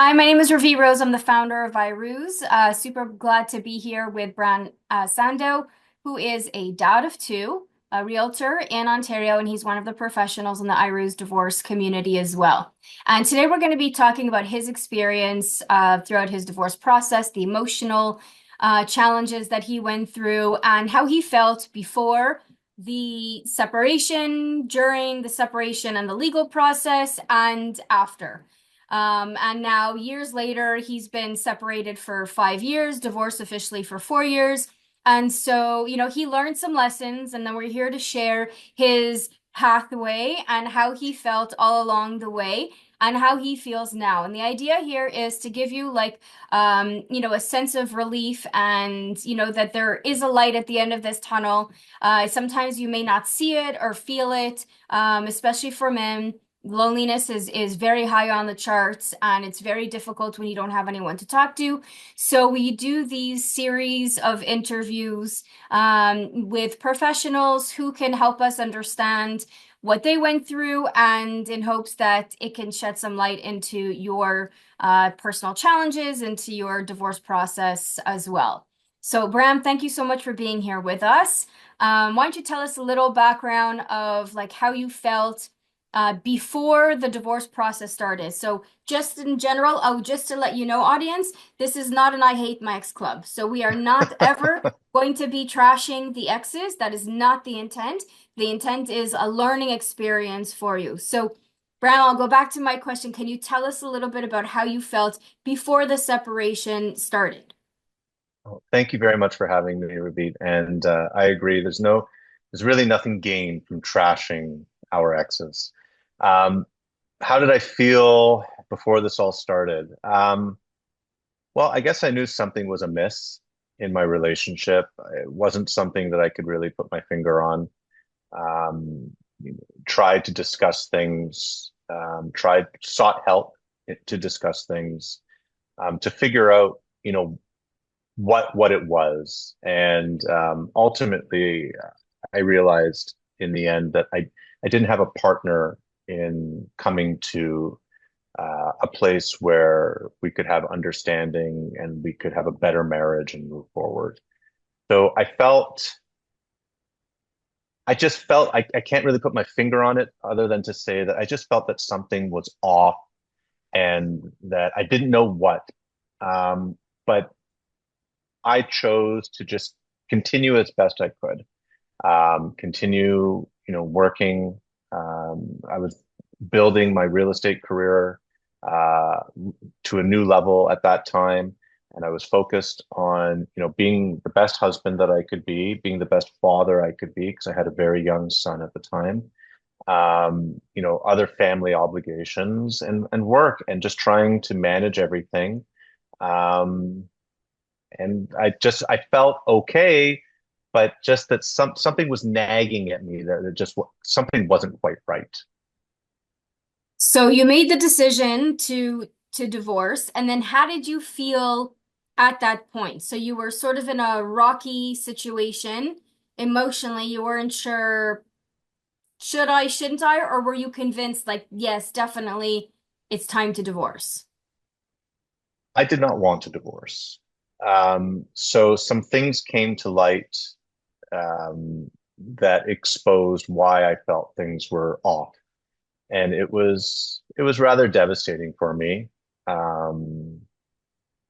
Hi, my name is Ravi Rose. I'm the founder of iRuse. Super glad to be here with Bram Sandow, who is a dad of two, a realtor in Ontario, and he's one of the professionals in the iRuse divorce community as well. And today we're going to be talking about his experience throughout his divorce process, the emotional challenges that he went through, and how he felt before the separation, during the separation and the legal process, and after. And now, years later, he's been separated for 5 years, divorced officially for 4 years. And so, he learned some lessons, and then we're here to share his pathway and how he felt all along the way and how he feels now. And the idea here is to give you a sense of relief and, that there is a light at the end of this tunnel. Sometimes you may not see it or feel it, especially for men. Loneliness is very high on the charts, and it's very difficult when you don't have anyone to talk to. So we do these series of interviews with professionals who can help us understand what they went through, and in hopes that it can shed some light into your personal challenges, into your divorce process as well. So, Bram, thank you so much for being here with us. Why don't you tell us a little background of how you felt before the divorce process started? So just in general, oh, just to let you know, audience, this is not an I hate my ex club. So we are not ever going to be trashing the exes. That is not the intent. The intent is a learning experience for you. So, Bram, I'll go back to my question. Can you tell us a little bit about how you felt before the separation started? Well, thank you very much for having me, Ravi. And I agree. There's really nothing gained from trashing our exes. Um, how did I feel before this all started? Well, I guess I knew something was amiss in my relationship. It wasn't something that I could really put my finger on. Um, Tried to discuss things, sought help to discuss things, to figure out, what it was. And ultimately, I realized in the end that I didn't have a partner in coming to a place where we could have understanding and we could have a better marriage and move forward. So I can't really put my finger on it other than to say that I just felt that something was off and that I didn't know what. But I chose to just continue as best I could. Continue, working. I was building my real estate career uh, to a new level at that time, and I was focused on, being the best husband that I could be, being the best father I could be, because I had a very young son at the time. Other family obligations and work, and just trying to manage everything. Um, and I felt okay, but just that something was nagging at me that something wasn't quite right. So you made the decision to divorce, and then how did you feel at that point? So you were sort of in a rocky situation emotionally. You weren't sure, should I, shouldn't I, or were you convinced yes, definitely it's time to divorce? I did not want a divorce. So some things came to light um, that exposed why I felt things were off, and it was rather devastating for me. Um,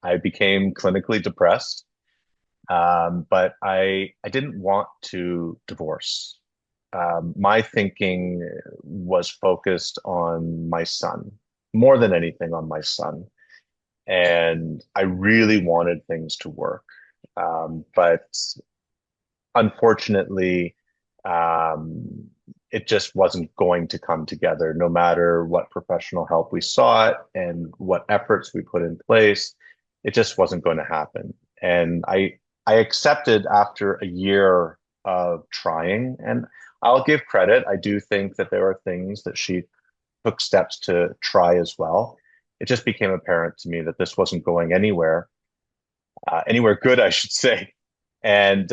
I became clinically depressed. But I didn't want to divorce. My thinking was focused on my son, more than anything on my son. And I really wanted things to work. But unfortunately, um, it just wasn't going to come together, no matter what professional help we sought and what efforts we put in place. It just wasn't going to happen. And I accepted after a year of trying, and I'll give credit. I do think that there are things that she took steps to try as well. It just became apparent to me that this wasn't going anywhere good, I should say. And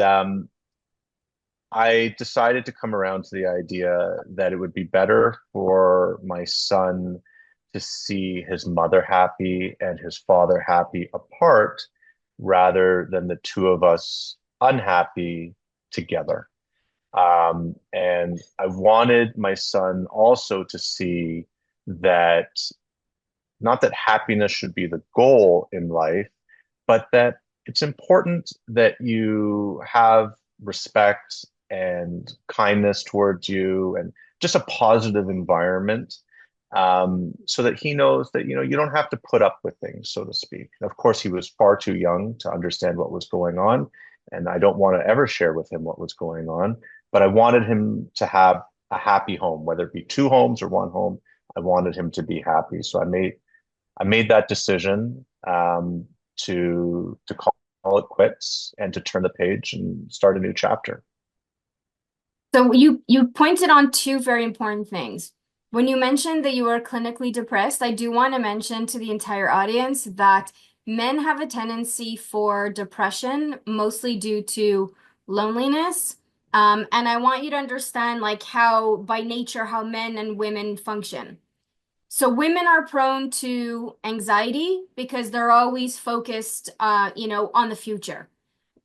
I decided to come around to the idea that it would be better for my son to see his mother happy and his father happy apart rather than the two of us unhappy together. And I wanted my son also to see that not that happiness should be the goal in life, but that it's important that you have respect and kindness towards you and just a positive environment, so that he knows that you don't have to put up with things, so to speak. Of course, he was far too young to understand what was going on, and I don't want to ever share with him what was going on. But I wanted him to have a happy home, whether it be two homes or one home. I wanted him to be happy, so I made that decision, to call it quits and to turn the page and start a new chapter. So you pointed on two very important things. When you mentioned that you were clinically depressed, I do want to mention to the entire audience that men have a tendency for depression, mostly due to loneliness. And I want you to understand like how by nature how men and women function. So women are prone to anxiety because they're always focused, on the future.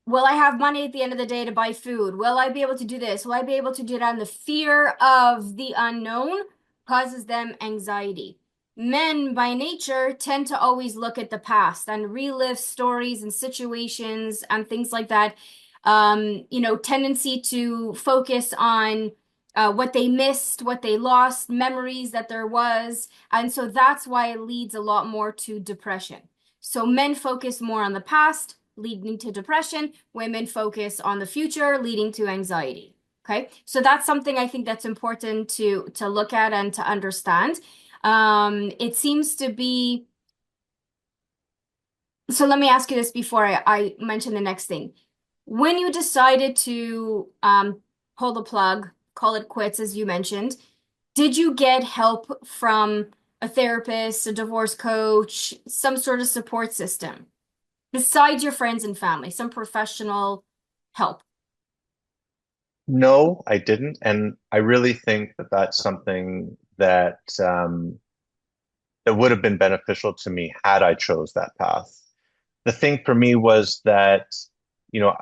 Will I have money at the end of the day to buy food? Will I be able to do this? Will I be able to do that? And the fear of the unknown causes them anxiety. Men, by nature, tend to always look at the past and relive stories and situations and things like that. Tendency to focus on what they missed, what they lost, memories that there was. And so that's why it leads a lot more to depression. So men focus more on the past, leading to depression. Women focus on the future, leading to anxiety. Okay, so that's something I think that's important to look at and to understand. It seems to be. So let me ask you this before I mention the next thing. When you decided to pull the plug, call it quits, as you mentioned, did you get help from a therapist, a divorce coach, some sort of support system? Besides your friends and family, some professional help. No, I didn't, and I really think that that's something that would have been beneficial to me had I chose that path. The thing for me was that, you know,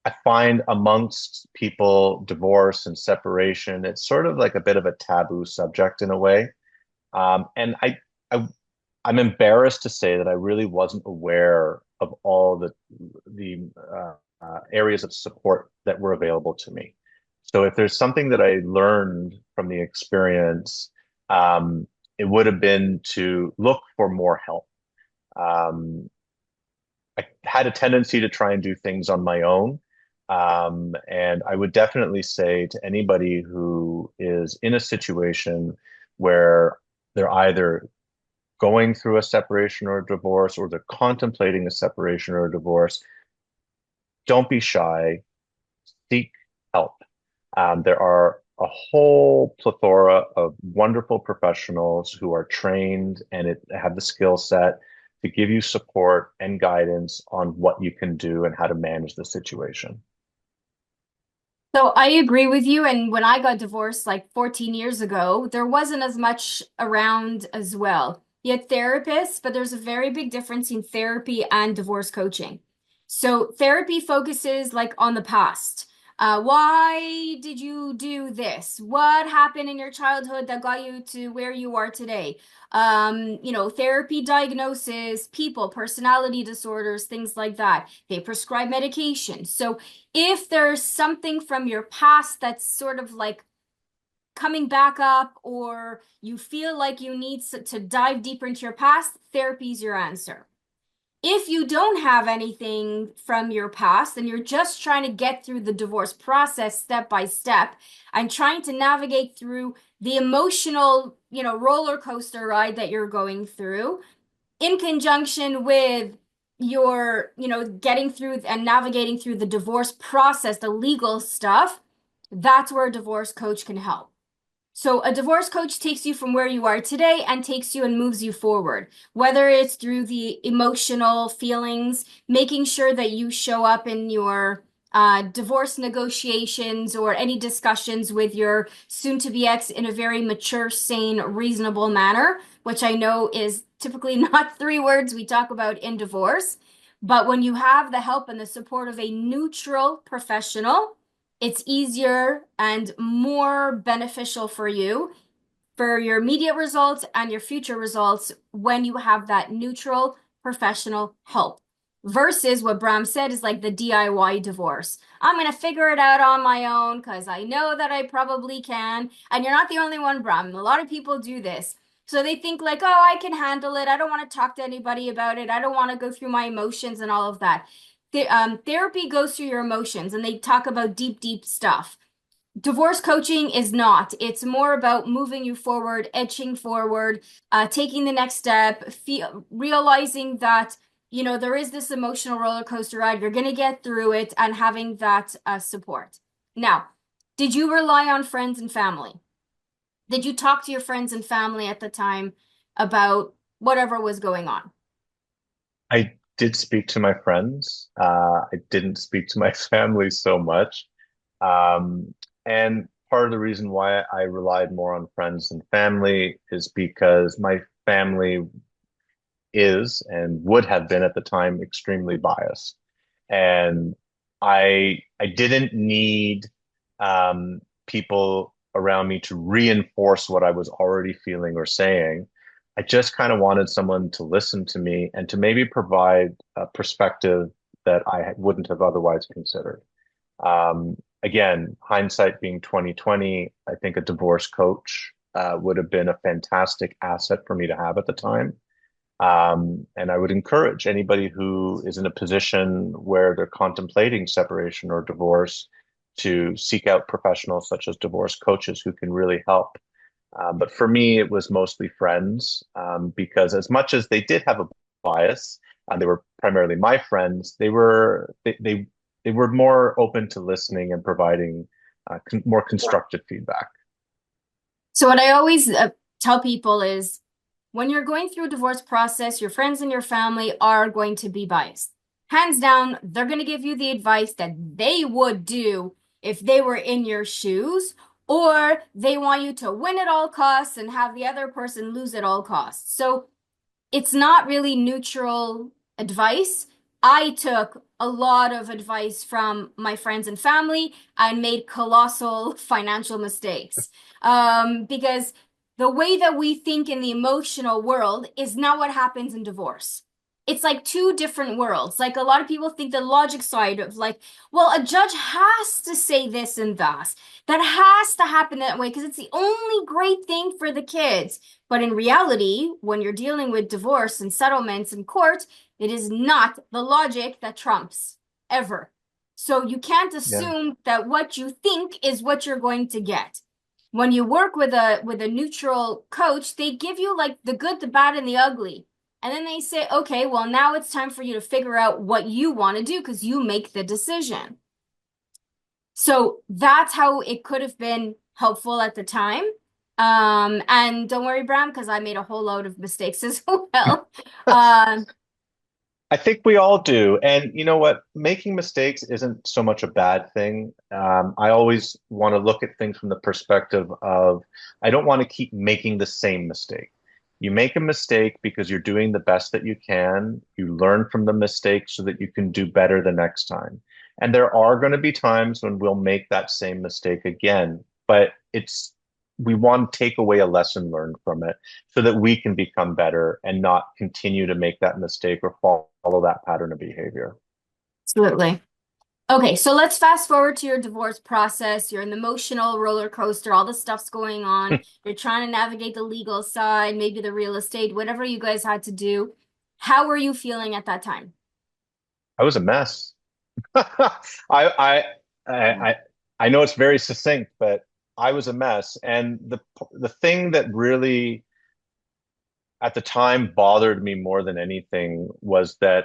I find amongst people, divorce and separation, it's sort of like a bit of a taboo subject in a way. And I, I'm embarrassed to say that I really wasn't aware of all the areas of support that were available to me. So if there's something that I learned from the experience, it would have been to look for more help. Um, I had a tendency to try and do things on my own. And I would definitely say to anybody who is in a situation where they're either going through a separation or a divorce, or they're contemplating a separation or a divorce, don't be shy, seek help. There are a whole plethora of wonderful professionals who are trained and have the skill set to give you support and guidance on what you can do and how to manage the situation. So I agree with you. And when I got divorced like 14 years ago, there wasn't as much around as well. You had therapists, but there's a very big difference in therapy and divorce coaching. So therapy focuses like on the past. Why did you do this? What happened in your childhood that got you to where you are today? Therapy diagnoses people, personality disorders, things like that. They prescribe medication. So if there's something from your past that's sort of like coming back up, or you feel like you need to dive deeper into your past, therapy is your answer. If you don't have anything from your past and you're just trying to get through the divorce process step by step and trying to navigate through the emotional, roller coaster ride that you're going through, in conjunction with your, getting through and navigating through the divorce process, the legal stuff, that's where a divorce coach can help. So a divorce coach takes you from where you are today and takes you and moves you forward, whether it's through the emotional feelings, making sure that you show up in your divorce negotiations or any discussions with your soon-to-be ex in a very mature, sane, reasonable manner, which I know is typically not three words we talk about in divorce. But when you have the help and the support of a neutral professional, it's easier and more beneficial for your immediate results and your future results when you have that neutral professional help. Versus what Bram said is like the DIY divorce. I'm going to figure it out on my own because I know that I probably can. And you're not the only one, Bram. A lot of people do this. So they think like, oh, I can handle it. I don't want to talk to anybody about it. I don't want to go through my emotions and all of that. Therapy goes through your emotions and they talk about deep, deep stuff. Divorce coaching is not. It's more about moving you forward, edging forward, taking the next step, realizing that, there is this emotional roller coaster ride. You're going to get through it and having that support. Now, did you rely on friends and family? Did you talk to your friends and family at the time about whatever was going on? I did speak to my friends. I didn't speak to my family so much. And part of the reason why I relied more on friends and family is because my family is and would have been at the time extremely biased. And I didn't need people around me to reinforce what I was already feeling or saying. I just kind of wanted someone to listen to me and to maybe provide a perspective that I wouldn't have otherwise considered. Again, hindsight being 2020, I think a divorce coach would have been a fantastic asset for me to have at the time. And I would encourage anybody who is in a position where they're contemplating separation or divorce to seek out professionals such as divorce coaches who can really help. But for me, it was mostly friends because as much as they did have a bias, they were primarily my friends. They were more open to listening and providing more constructive feedback. So what I always tell people is when you're going through a divorce process, your friends and your family are going to be biased. Hands down, they're going to give you the advice that they would do if they were in your shoes, or they want you to win at all costs and have the other person lose at all costs. So it's not really neutral advice. I took a lot of advice from my friends and family and made colossal financial mistakes. Because the way that we think in the emotional world is not what happens in divorce. It's like two different worlds. Like a lot of people think the logic side of like, well, a judge has to say this and that. That has to happen that way because it's the only great thing for the kids. But in reality, when you're dealing with divorce and settlements in court, it is not the logic that trumps ever. So you can't Yeah. assume that what you think is what you're going to get. When you work with a neutral coach, they give you like the good, the bad, and the ugly. And then they say, okay, well, now it's time for you to figure out what you want to do because you make the decision. So that's how it could have been helpful at the time. And don't worry, Bram, because I made a whole load of mistakes as well. Um, I think we all do. And you know what? Making mistakes isn't so much a bad thing. I always want to look at things from the perspective of I don't want to keep making the same mistake. You make a mistake because you're doing the best that you can. You learn from the mistake so that you can do better the next time. And there are going to be times when we'll make that same mistake again, but we want to take away a lesson learned from it so that we can become better and not continue to make that mistake or follow that pattern of behavior. Absolutely. Okay, so let's fast forward to your divorce process. You're in the emotional roller coaster, all the stuff's going on. You're trying to navigate the legal side, maybe the real estate, whatever you guys had to do. How were you feeling at that time? I was a mess. I, I I know it's very succinct, but I was a mess. And the thing that really at the time bothered me more than anything was that,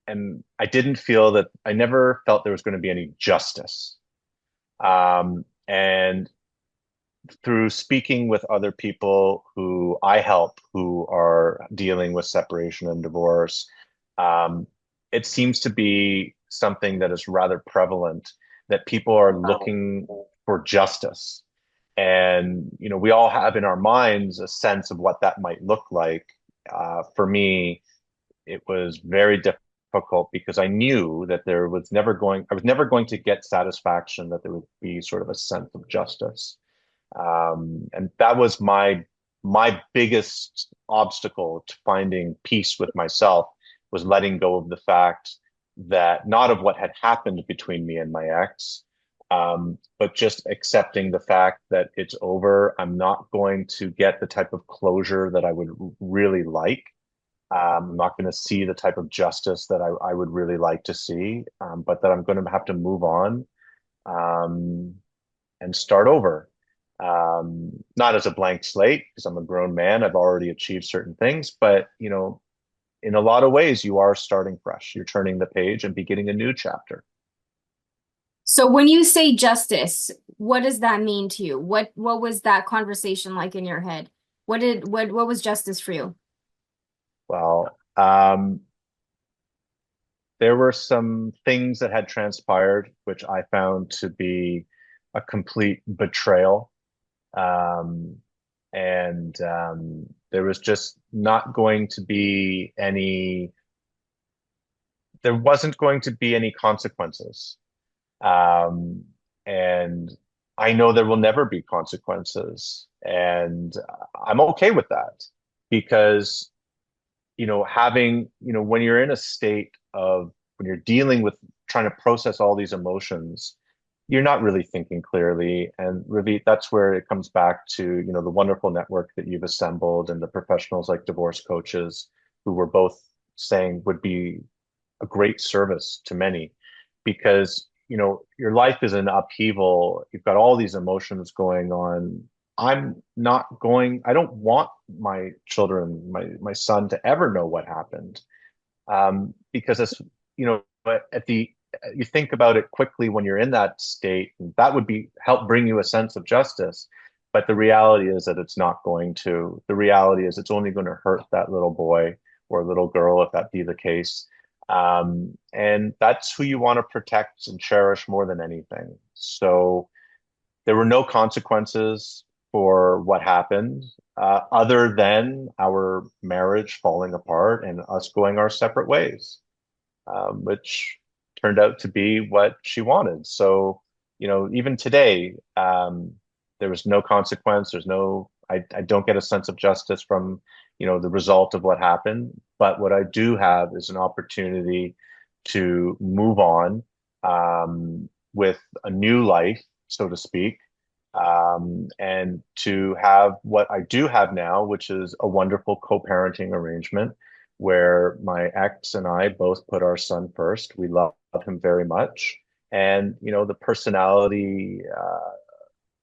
and I never felt there was going to be any justice. And through speaking with other people who I help who are dealing with separation and divorce, um, it seems to be something that is rather prevalent, that people are looking for justice. And, we all have in our minds a sense of what that might look like. For me, it was very difficult because I knew that I was never going to get satisfaction, that there would be sort of a sense of justice. And that was my biggest obstacle to finding peace with myself, was letting go of the fact that, not of what had happened between me and my ex, but just accepting the fact that it's over. I'm not going to get the type of closure that I would really like. I'm not going to see the type of justice that I would really like to see, but that I'm going to have to move on, um, and start over. Not as a blank slate, because I'm a grown man. I've already achieved certain things, but in a lot of ways, you are starting fresh. You're turning the page and beginning a new chapter. So when you say justice, what does that mean to you? What was that conversation like in your head? What was justice for you? Well, there were some things that had transpired which I found to be a complete betrayal. Um, and there was just not going to be any, there wasn't going to be any consequences. Um, and I know there will never be consequences. And I'm okay with that, because, when you're in a state of, when you're dealing with trying to process all these emotions, you're not really thinking clearly. And Ravi, that's where it comes back to, the wonderful network that you've assembled, and the professionals like divorce coaches, who were both saying would be a great service to many, because, your life is in upheaval. You've got all these emotions going on. I don't want my children, my son, to ever know what happened. Because it's, but you think about it quickly when you're in that state, and that would be help bring you a sense of justice. But the reality is that it's not going to. The reality is it's only going to hurt that little boy or little girl, if that be the case. And that's who you want to protect and cherish more than anything. So there were no consequences for what happened, other than our marriage falling apart and us going our separate ways, which turned out to be what she wanted. So, even today, there was no consequence. I don't get a sense of justice from, the result of what happened. But what I do have is an opportunity to move on, with a new life, so to speak, and to have what I do have now, which is a wonderful co-parenting arrangement, where my ex and I both put our son first. We love him very much. And, the personality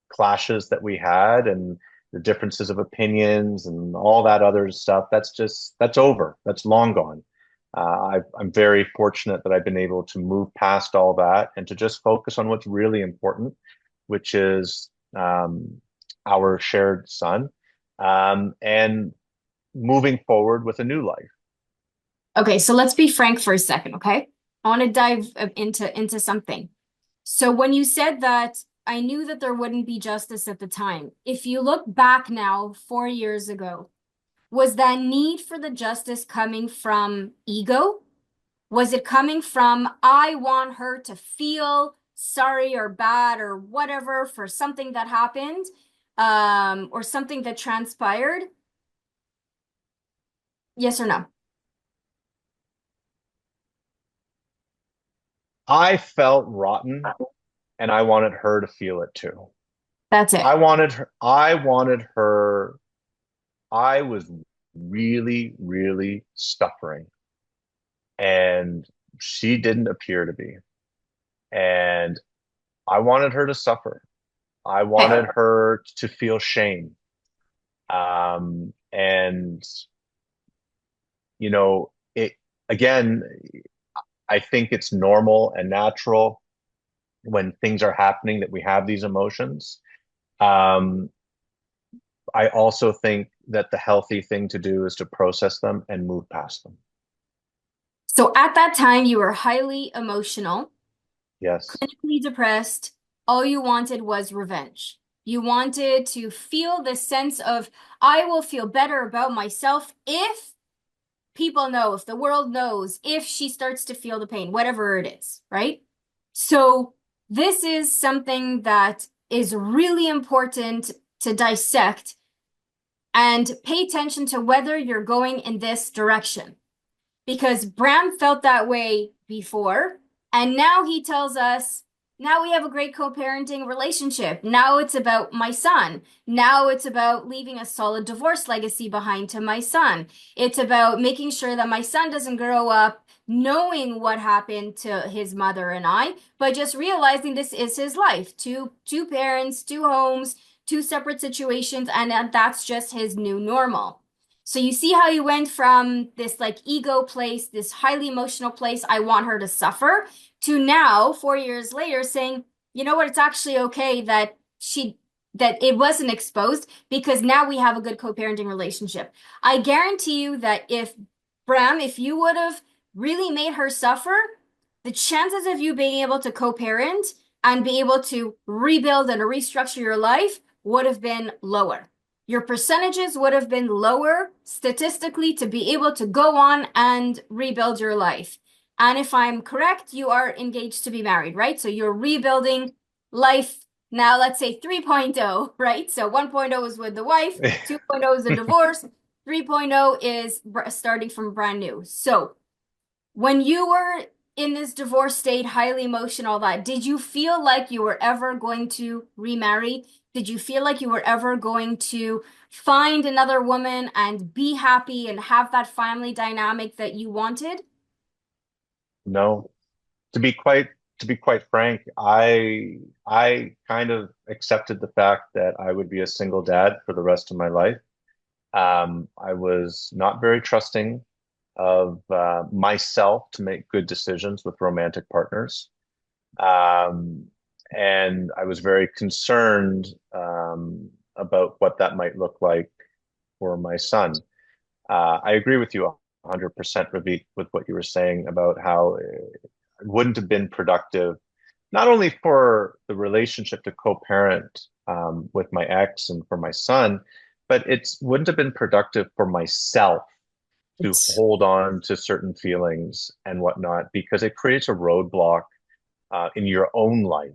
clashes that we had, and the differences of opinions and all that other stuff, that's over. That's long gone. I'm very fortunate that I've been able to move past all that and to just focus on what's really important, which is, our shared son, and moving forward with a new life. Okay, so let's be frank for a second, okay? I want to dive into something. So when you said that, I knew that there wouldn't be justice at the time. If you look back now, 4 years ago, was that need for the justice coming from ego? Was it coming from, I want her to feel sorry or bad or whatever for something that happened, or something that transpired? Yes or no? I felt rotten, and I wanted her to feel it too. That's it. I wanted her, I was really, really suffering, and she didn't appear to be. And I wanted her to suffer. I wanted Okay. her to feel shame. And it, again, I think it's normal and natural when things are happening that we have these emotions. Um, I also think that the healthy thing to do is to process them and move past them. So at that time, you were highly emotional, Yes. clinically depressed. All you wanted was revenge. You wanted to feel the sense of, I will feel better about myself if people know, if the world knows, if she starts to feel the pain, whatever it is, right? So this is something that is really important to dissect and pay attention to whether you're going in this direction. Because Bram felt that way before, and now he tells us, now we have a great co-parenting relationship. Now it's about my son. Now it's about leaving a solid divorce legacy behind to my son. It's about making sure that my son doesn't grow up knowing what happened to his mother and I, but just realizing this is his life. Two parents, two homes, two separate situations, and that's just his new normal. So you see how you went from this like ego place, this highly emotional place, I want her to suffer, to now, 4 years later, saying, you know what, it's actually okay that that it wasn't exposed because now we have a good co-parenting relationship. I guarantee you that if Bram, if you would have really made her suffer, the chances of you being able to co-parent and be able to rebuild and restructure your life would have been lower. Your percentages would have been lower statistically to be able to go on and rebuild your life. And if I'm correct, you are engaged to be married, right? So you're rebuilding life now, let's say 3.0, right? So 1.0 is with the wife, 2.0 is a divorce, 3.0 is starting from brand new. So when you were in this divorce state, highly emotional, all that, did you feel like you were ever going to remarry? Did you feel like you were ever going to find another woman and be happy and have that family dynamic that you wanted? No. To be quite to be quite frank, I kind of accepted the fact that I would be a single dad for the rest of my life. I was not very trusting of myself to make good decisions with romantic partners. Um, and I was very concerned about what that might look like for my son. I agree with you 100%, Ravi, with what you were saying about how it wouldn't have been productive, not only for the relationship to co-parent with my ex and for my son, but it wouldn't have been productive for myself to It's hold on to certain feelings and whatnot because it creates a roadblock in your own life.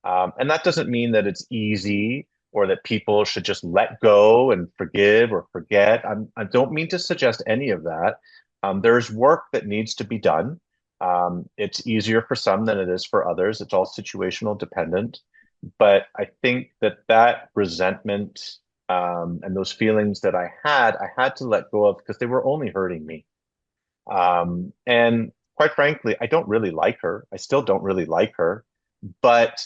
And that doesn't mean that it's easy or that people should just let go and forgive or forget. I don't mean to suggest any of that. There's work that needs to be done. It's easier for some than it is for others. It's all situational dependent. But I think that that resentment and those feelings that I had to let go of because they were only hurting me. And quite frankly, I don't really like her. I still don't really like her, but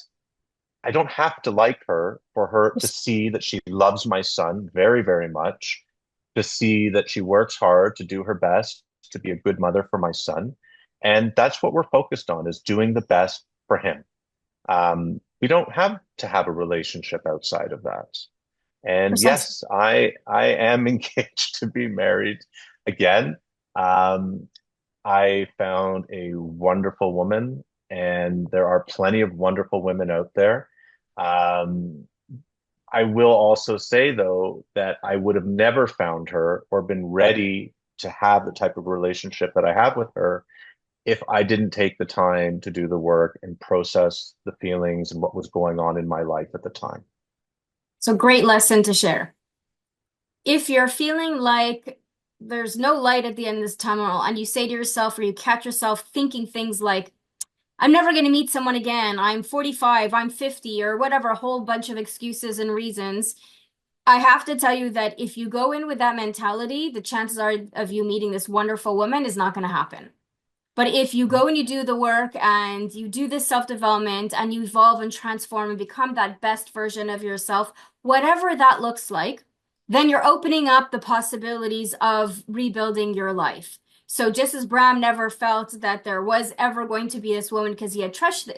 I don't have to like her for her to see that she loves my son very, very much, to see that she works hard to do her best to be a good mother for my son. And that's what we're focused on is doing the best for him. We don't have to have a relationship outside of that. And precisely. yes, I am engaged to be married again. Um, I found a wonderful woman, and there are plenty of wonderful women out there. Um, I will also say, though, that I would have never found her or been ready to have the type of relationship that I have with her if I didn't take the time to do the work and process the feelings and what was going on in my life at the time. So great lesson to share. If you're feeling like there's no light at the end of this tunnel and you say to yourself or you catch yourself thinking things like, I'm never going to meet someone again. I'm 45, I'm 50, or whatever, a whole bunch of excuses and reasons. I have to tell you that if you go in with that mentality, the chances are of you meeting this wonderful woman is not going to happen. But if you go and you do the work and you do this self-development and you evolve and transform and become that best version of yourself, whatever that looks like, then you're opening up the possibilities of rebuilding your life. So just as Bram never felt that there was ever going to be this woman because he had trust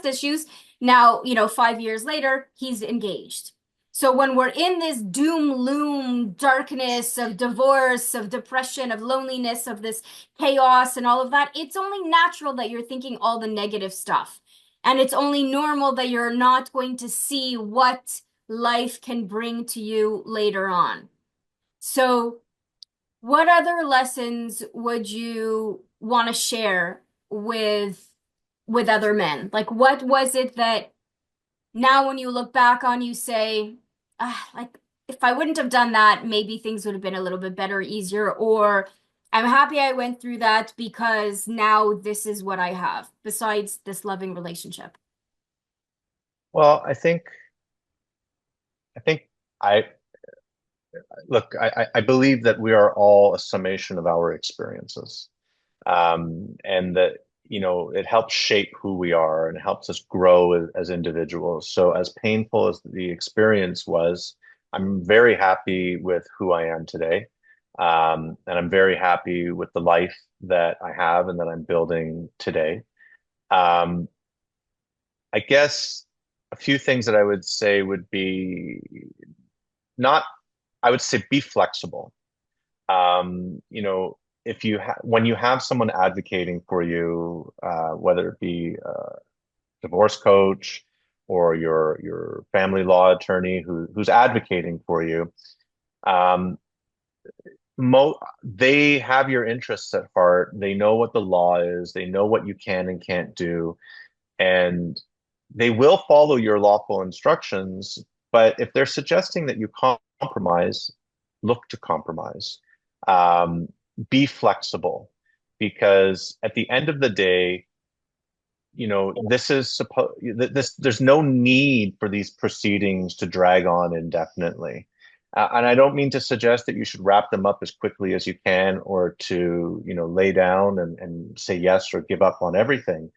issues, now, 5 years later, he's engaged. So when we're in this doom, loom, darkness of divorce, of depression, of loneliness, of this chaos and all of that, it's only natural that you're thinking all the negative stuff. And it's only normal that you're not going to see what life can bring to you later on. So what other lessons would you want to share with other men? Like what was it that now when you look back on, you say, ah, like if I wouldn't have done that, maybe things would have been a little bit better, easier, or I'm happy I went through that because now this is what I have besides this loving relationship. Well, I think I look, I believe that we are all a summation of our experiences. And that, you know, it helps shape who we are and helps us grow as individuals. So as painful as the experience was, I'm very happy with who I am today. And I'm very happy with the life that I have and that I'm building today. Um, I guess a few things that I would say would be not, I would say be flexible. You know, if you when you have someone advocating for you, whether it be a divorce coach or your family law attorney who's advocating for you, um, they have your interests at heart. They know what the law is. They know what you can and can't do, and they will follow your lawful instructions. But if they're suggesting that you compromise, look to compromise. Um, be flexible, because at the end of the day, you know, this is supposed this there's no need for these proceedings to drag on indefinitely. And I don't mean to suggest that you should wrap them up as quickly as you can or to, you know, lay down and say yes or give up on everything,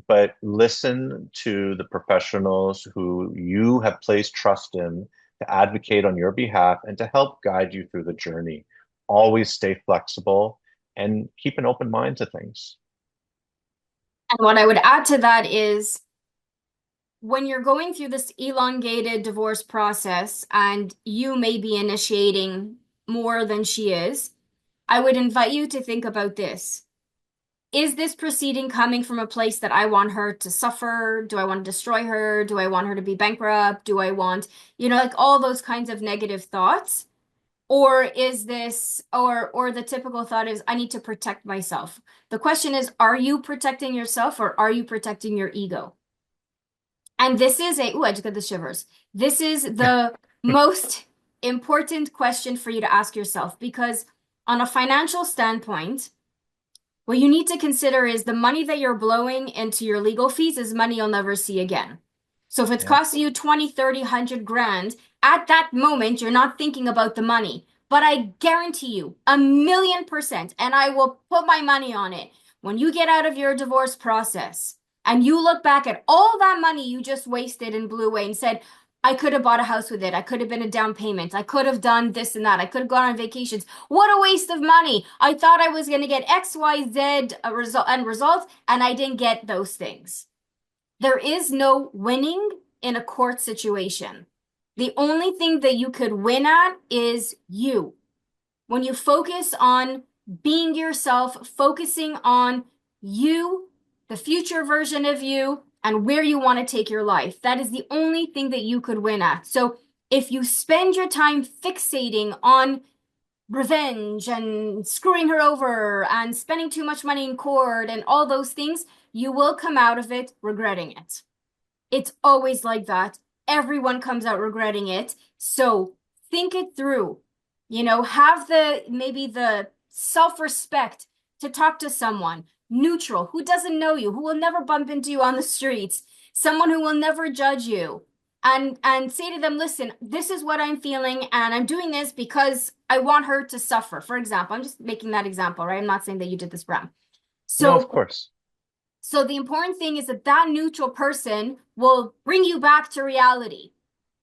but listen to the professionals who you have placed trust in to advocate on your behalf and to help guide you through the journey. Always stay flexible and keep an open mind to things. And what I would add to that is when you're going through this elongated divorce process and you may be initiating more than she is, I would invite you to think about this. Is this proceeding coming from a place that I want her to suffer? Do I want to destroy her? Do I want her to be bankrupt? Do I want, like all those kinds of negative thoughts? Or is this, or the typical thought is, I need to protect myself. The question is, are you protecting yourself or are you protecting your ego? And this is I just got the shivers. This is the most important question for you to ask yourself because on a financial standpoint, what you need to consider is the money that you're blowing into your legal fees is money you'll never see again. So if it's Yeah. costing you 20, 30, 100 grand, at that moment, you're not thinking about the money. But I guarantee you, 1,000,000%, and I will put my money on it, when you get out of your divorce process and you look back at all that money you just wasted and blew away and said, I could have bought a house with it. I could have been a down payment. I could have done this and that. I could have gone on vacations. What a waste of money. I thought I was going to get X, Y, Z end result, and I didn't get those things. There is no winning in a court situation. The only thing that you could win at is you. When you focus on being yourself, focusing on you, the future version of you, and where you want to take your life, that is the only thing that you could win at. So if you spend your time fixating on revenge and screwing her over and spending too much money in court and all those things, you will come out of it regretting it. It's always like that. Everyone comes out regretting it. So think it through. Have maybe the self-respect to talk to someone neutral who doesn't know you, who will never bump into you on the streets, someone who will never judge you. And say to them, listen, this is what I'm feeling, and I'm doing this because I want her to suffer. For example, I'm just making that example, right? I'm not saying that you did this, Bram. No, of So course. so the important thing is that that neutral person will bring you back to reality,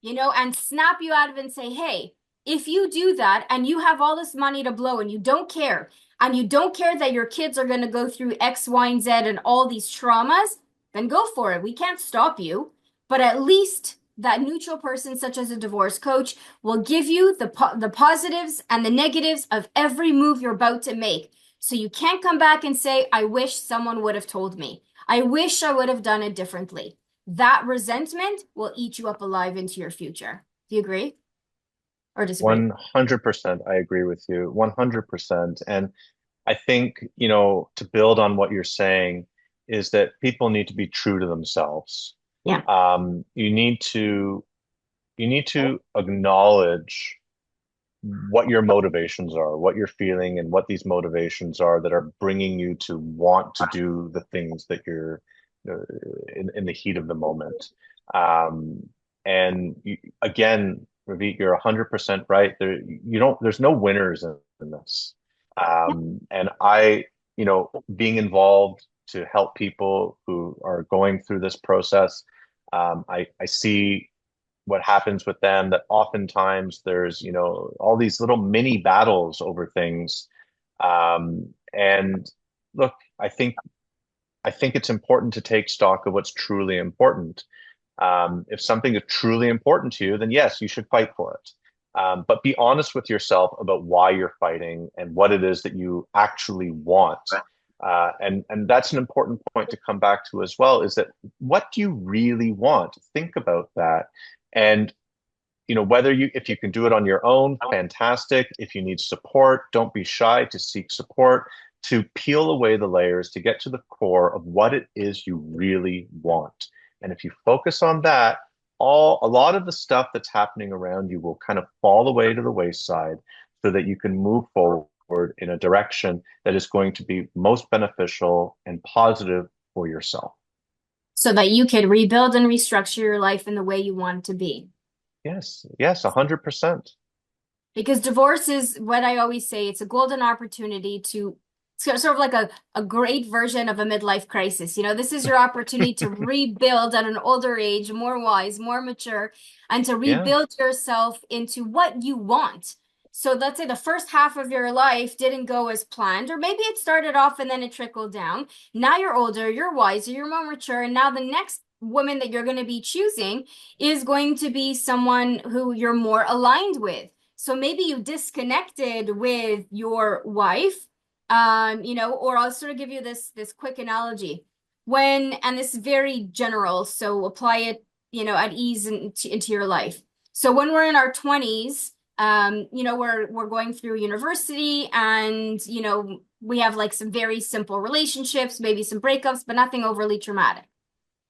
and snap you out of it and say, hey, if you do that and you have all this money to blow and you don't care that your kids are going to go through X, Y, and Z and all these traumas, then go for it. We can't stop you. But at least that neutral person, such as a divorce coach, will give you the positives and the negatives of every move you're about to make. So you can't come back and say, I wish someone would have told me. I wish I would have done it differently. That resentment will eat you up alive into your future. Do you agree or disagree? 100%. I agree with you. 100%. And I think, to build on what you're saying is that people need to be true to themselves. Yeah. Um, you need to you need to acknowledge what your motivations are, what you're feeling, and what these motivations are that are bringing you to want to do the things that you're uh, in the heat of the moment. Um, and again, Ravi, you're 100% right. There's no winners in this. And being involved to help people who are going through this process, I see what happens with them, that oftentimes there's all these little mini battles over things. And look, I think it's important to take stock of what's truly important. If something is truly important to you, then yes, you should fight for it. But be honest with yourself about why you're fighting and what it is that you actually want. And that's an important point to come back to as well, is that what do you really want? Think about that. And if you can do it on your own, fantastic. If you need support, don't be shy to seek support, to peel away the layers, to get to the core of what it is you really want. And if you focus on that, a lot of the stuff that's happening around you will kind of fall away to the wayside, so that you can move forward in a direction that is going to be most beneficial and positive for yourself. So that you can rebuild and restructure your life in the way you want it to be. Yes, yes, 100%. Because divorce is what I always say, it's a golden opportunity to sort of like a great version of a midlife crisis. This is your opportunity to rebuild at an older age, more wise, more mature, and to Yeah. rebuild yourself into what you want. So let's say the first half of your life didn't go as planned, or maybe it started off and then it trickled down. Now you're older, you're wiser, you're more mature, and now the next woman that you're going to be choosing is going to be someone who you're more aligned with. So maybe you disconnected with your wife, or I'll sort of give you this quick analogy. And this is very general, so apply it, at ease into your life. So when we're in our 20s, we're going through university, and we have like some very simple relationships, maybe some breakups, but nothing overly traumatic.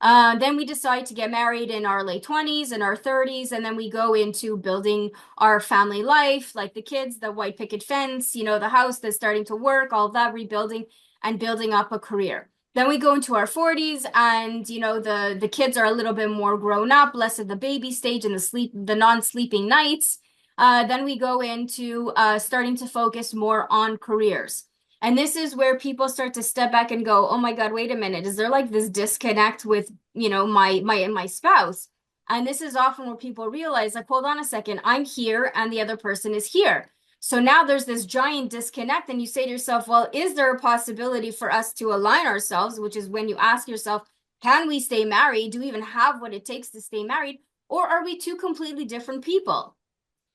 Then we decide to get married in our late 20s and our 30s, and then we go into building our family life, like the kids, the white picket fence, the house that's starting to work, all of that, rebuilding and building up a career. Then we go into our 40s, and the kids are a little bit more grown up, less of the baby stage and the non-sleeping nights. Then we go into starting to focus more on careers. And this is where people start to step back and go, oh my God, wait a minute. Is there like this disconnect with, my spouse? And this is often where people realize, like, hold on a second, I'm here and the other person is here. So now there's this giant disconnect, and you say to yourself, well, is there a possibility for us to align ourselves? Which is when you ask yourself, can we stay married? Do we even have what it takes to stay married? Or are we two completely different people?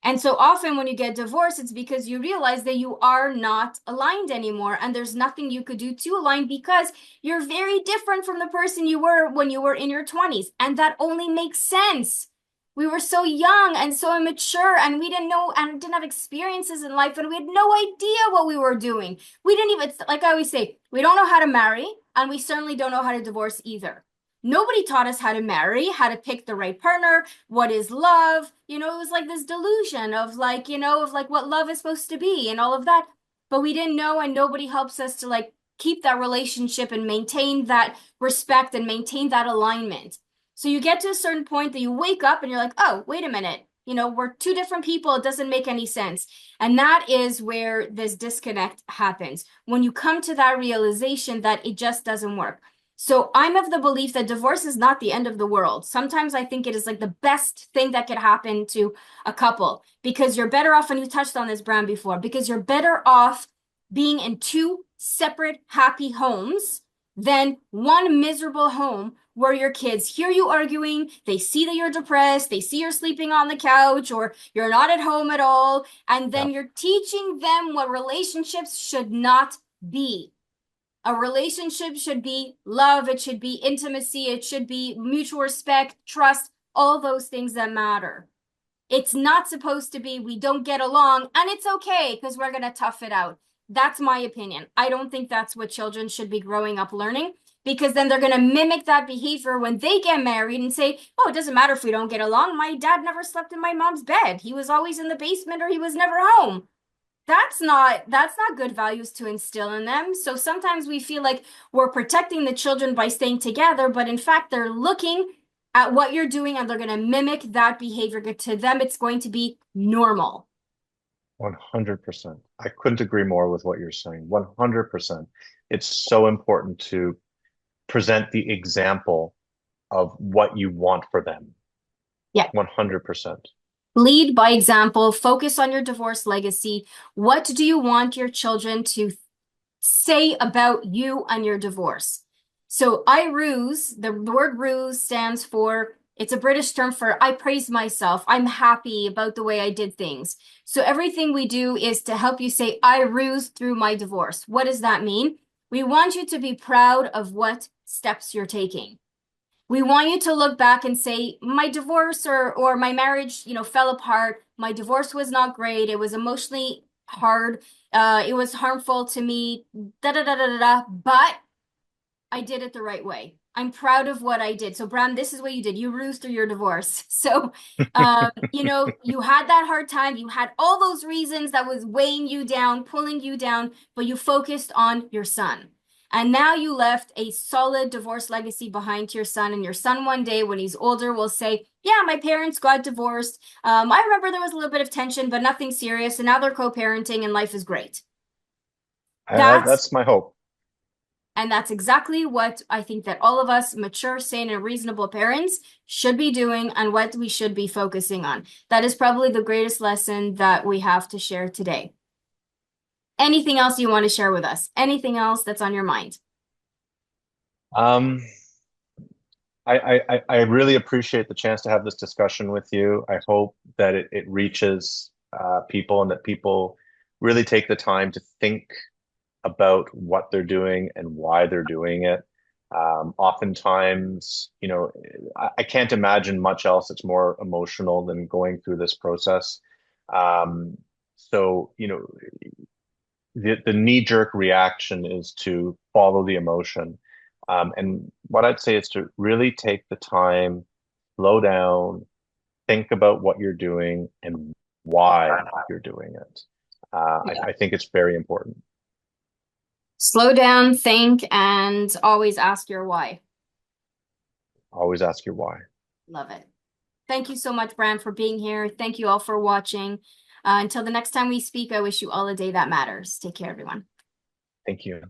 And so often when you get divorced, it's because you realize that you are not aligned anymore, and there's nothing you could do to align because you're very different from the person you were when you were in your 20s. And that only makes sense. We were so young and so immature, and we didn't know and didn't have experiences in life, and we had no idea what we were doing. We didn't even, like I always say, we don't know how to marry, and we certainly don't know how to divorce either. Nobody taught us how to marry, how to pick the right partner, what is love. It was like this delusion of like, of like what love is supposed to be and all of that. But we didn't know, and nobody helps us to like keep that relationship and maintain that respect and maintain that alignment. So you get to a certain point that you wake up and you're like, oh, wait a minute. We're two different people. It doesn't make any sense. And that is where this disconnect happens. When you come to that realization that it just doesn't work. So I'm of the belief that divorce is not the end of the world. Sometimes I think it is like the best thing that could happen to a couple, because you're better off, and you touched on this, Bram, before, because you're better off being in two separate happy homes than one miserable home where your kids hear you arguing, they see that you're depressed, they see you're sleeping on the couch or you're not at home at all, and Yeah, then you're teaching them what relationships should not be. A relationship should be love, it should be intimacy, it should be mutual respect, trust, all those things that matter. It's not supposed to be we don't get along and it's okay because we're going to tough it out. That's my opinion. I don't think that's what children should be growing up learning because then they're going to mimic that behavior when they get married and say, oh, it doesn't matter if we don't get along. My dad never slept in my mom's bed. He was always in the basement or he was never home. That's not good values to instill in them. So sometimes we feel like we're protecting the children by staying together, but in fact they're looking at what you're doing and they're going to mimic that behavior. To them, it's going to be normal. 100%. I couldn't agree more with what you're saying. 100%. It's so important to present the example of what you want for them. Yeah. 100%. Lead by example, focus on your divorce legacy. What do you want your children to say about you and your divorce? So I ruse, the word ruse stands for, it's a British term for I praise myself. I'm happy about the way I did things. So everything we do is to help you say, I ruse through my divorce. What does that mean? We want you to be proud of what steps you're taking. We want you to look back and say, my divorce or my marriage, fell apart. My divorce was not great. It was emotionally hard. It was harmful to me, da da da da da da. But I did it the right way. I'm proud of what I did. So, Bram, this is what you did. You ruse through your divorce. So, you had that hard time. You had all those reasons that was weighing you down, pulling you down, but you focused on your son. And now you left a solid divorce legacy behind to your son. And your son, one day when he's older, will say, yeah, my parents got divorced. I remember there was a little bit of tension, but nothing serious. And now they're co-parenting and life is great. That's That's my hope. And that's exactly what I think that all of us mature, sane, and reasonable parents should be doing and what we should be focusing on. That is probably the greatest lesson that we have to share today. Anything else you want to share with us? Anything else that's on your mind? Um, I really appreciate the chance to have this discussion with you. I hope that it reaches people and that people really take the time to think about what they're doing and why they're doing it. Oftentimes, I can't imagine much else that's more emotional than going through this process. So, the knee-jerk reaction is to follow the emotion. And what I'd say is to really take the time, slow down, think about what you're doing and why you're doing it. I think it's very important. Slow down, think, and always ask your why. Always ask your why. Love it. Thank you so much, Bram, for being here. Thank you all for watching. Until the next time we speak, I wish you all a day that matters. Take care, everyone. Thank you.